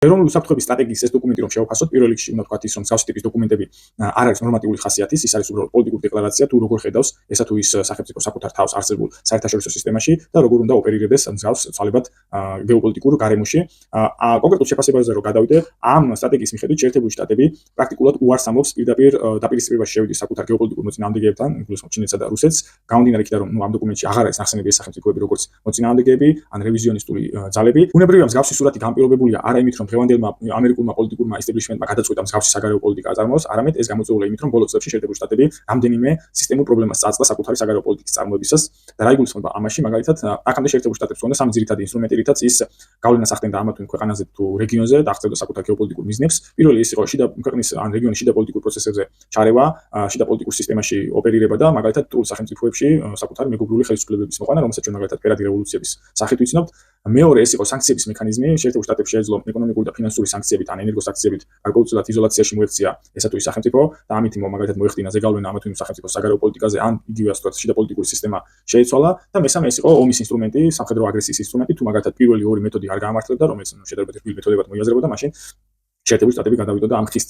ეროვნული უსაფრთხოების სტრატეგიის ეს დოკუმენტი რომ შევაფასოთ, პირველ რიგში უნდა ვთქვათ ის, რომ მსგავსი ტიპის დოკუმენტები არ არის ნორმატიული ხასიათის, ის არის უბრალოდ პოლიტიკური დეკლარაცია, თუ როგორ ხედავს ესა თუ ის სახელმწიფო საკუთარ თავს არსებულ საერთაშორისო სისტემაში და როგორ უნდა ოპერირებდეს მსგავს ცვალებად გეოპოლიტიკურ გარემოში. კონკრეტულ შეფასებაზე რომ გადავიდე, ამ სტრატეგიის მიხედვით შეერთებული შტატები პრაქტიკულად უარს ამბობს პირდაპირ დაპირისპირებაში შევიდეს საკუთარ გეოპოლიტიკურ მოწინააღმდეგეებთან, ინგლისურ ჩინეთსა და რუსეთს, გამომდინარე იქიდან რომ ამ დოკუმენტში აღარ არის ნახსენები ეს სახელმწიფოები როგორც მოწინააღმდეგეები ან რევიზიონისტული ძალები. ბუნებრივია მსგავსი სურათი განპირობებულია არა იმით, რომ დღევანდელმა ამერიკულმა პოლიტიკურმა ესტაბლიშმენტმა გადაწყვიტა მსგავსი საგარეო პოლიტიკა აწარმოოს, არამედ ეს გამოწვეულია იმით, რომ ბოლო წლებში შეერთებული შტატები რამდენიმე სისტემურ პრობლემას წააწყდა საკუთარი საგარეო პოლიტიკის წარმოებისას და რა იგულისხმება ამაში, მაგალითად, აქამდე შეერთებული შტატებს ჰქონდა სამი ძირითადი ინსტრუმენტი, რითაც ის გავლენას ახდენდა ამა თუ იმ ქვეყანაზე თუ რეგიონზე და აღწევდა საკუთარ გეოპოლიტიკურ მიზნებს. პირველი ის იყო ქვეყნის ან რეგიონის შიდა პოლიტიკურ პროცესებზე ჩარევა, შიდა პოლიტიკურ სისტემაში ოპერირება და მაგალითად ტულ სახელმწიფოებში საკუთარი მეგობრული ხელისუფლებების მოყვანა, რომელსაც ჩვენ მაგალითად ფერადი რევოლუციების სახით ვიცნობთ. მეორე ეს იყო სანქციების მექანიზმი, შეერთებულ შტატებში შეეძლო ეკონომიკური და ფინანსური სანქციებით ან ენერგოსანქციებით გარკვეულწილად იზოლაციაში მოექცია ესა თუ ის სახელმწიფო და ამით მაგალითად მოეხდინა ზეგავლენა ამა თუ იმ სახელმწიფოს საგარეო პოლიტიკაზე ან იგივე ასე ვთქვათ შიდა პოლიტიკური სისტემა შეიცვალა და მესამე ეს იყო ომის ინსტრუმენტი, სამხედრო აგრესიის ინსტრუმენტი, თუ მაგალითად პირველი ორი მეთოდი არ გაამართლებდა, რომელიც შედარებით რთული მეთოდებად მოიაზრებოდა, მაშინ შეერთებული შტატები გადავიდოდა ამ ხის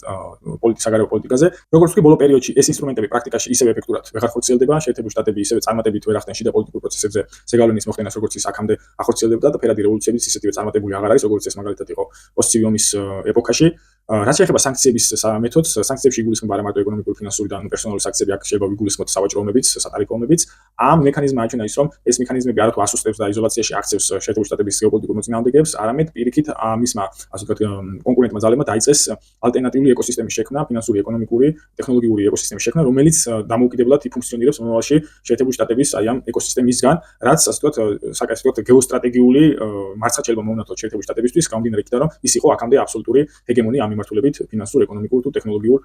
საგარეო პოლიტიკაზე. როგორც ვთქვი, ბოლო პერიოდში ეს ინსტრუმენტები პრაქტიკაში ისევე ეფექტურად ვეღარ ხორციელდება, შეერთებული შტატები ისევე წარმატებით ვერ ახდენ შიდა პოლიტიკურ პროცესებზე ზეგავლენის მოხდენას, როგორც ის აქამდე ახორციელებდა და ფერადი რევოლუციების ისეთივე წარმატებული აღარ არის, როგორც ეს მაგალითად იყო პოსტცივი ომის ეპოქაში. რაც შეეხება სანქციების მეთოდს, სანქციებში იგულისხმება არა მარტო ეკონომიკური, ფინანსური და პერსონალური სანქციები, აქ შეიძლება იგულისხმოთ სავაჭრო ომებიც, სატარიფო ომებიც. ამ მექანიზმმა აჩვენა ის, რომ ეს მექანიზმები არათუ ასუსტებს და იზოლაციაში აქცევს შეერთებული შტატების გეოპოლიტიკურ მოწინააღმდეგეებს, არამედ პირიქით მისმა ასე ვთქვათ კონკურენტმა ძალებმა დაიწყეს ალტერნატიული ეკოსისტემის შექმნა, ფინანსური, ეკონომიკური, ტექნოლოგიური ეკოსისტემის შექმნა, რომელიც დამოუკიდებლად იფუნქციონირებს მომავალში შეერთებული შტატების აი ამ ეკოსისტემისგან, რაც ასე ვთქვათ გეოსტრატეგიული მარცხად შეიძლება მოუნათოთ შეერთებული შტატებისთვის, გამომდინარე იქიდან, რომ ის იყო აქამდე აბსოლუტური ჰეგემონია ამ მიმართულებით ფინანსურ, ეკონომიკურ თუ ტექნოლოგიურ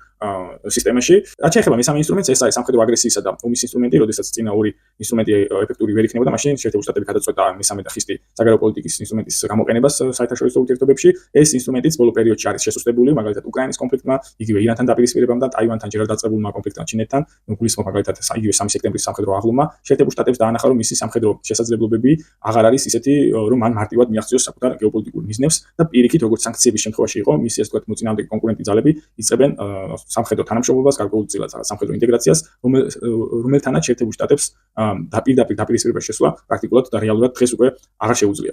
სისტემაში. რაც შეეხება მესამე ინსტრუმენტს, ეს არის სამხედრო აგრესიისა და ომის ინსტრუმენტი, როდესაც წინა ორი ინსტრუმენტი ეფექტური ვერ იქნებოდა, მაშინ შეერთებული შტატები გადაწყვეტა მესამე და ხისტი საგარეო პოლიტიკის ინსტრუმენტის გამოყენებას საერთაშორისო ურთიერთობებში. ეს ინსტრუმენტიც ბოლო პერიოდში არის შესუსტებული, მაგალითად უკრაინის კონფლიქტმა, იგივე ირანთან დაპირისპირებამ და ტაივანთან ჯერ არ დაწყებულმა კონფლიქტთან ჩინეთთან, გულისხმობ მაგალითად იგივე 3 სექტემბრის სამხედრო აღლუმმა, შეერთებულ შტატებს დაანახა, რომ მისი სამხედრო შესაძლებლობები აღარ არის ისეთი, რომ მან მარტივად მიაღწიოს საკუთარ გეოპოლიტიკურ მიზნებს და პირიქით, როგორც სანქციების შემთხვევაში იყო, მისი ასე ვთქვათ მოწინააღმდეგე კონკურენტი ძალები იწყებენ სამხედრო თანამშრომლობას, გარკვეულწილად სამხედრო ინტეგრაციას, რომელთანაც შეერთებულ შტატებს პირდაპირ დაპირისპირებაში შესვლა პრაქტიკულად და რეალურად დღეს უკვე აღარ შეუძლია.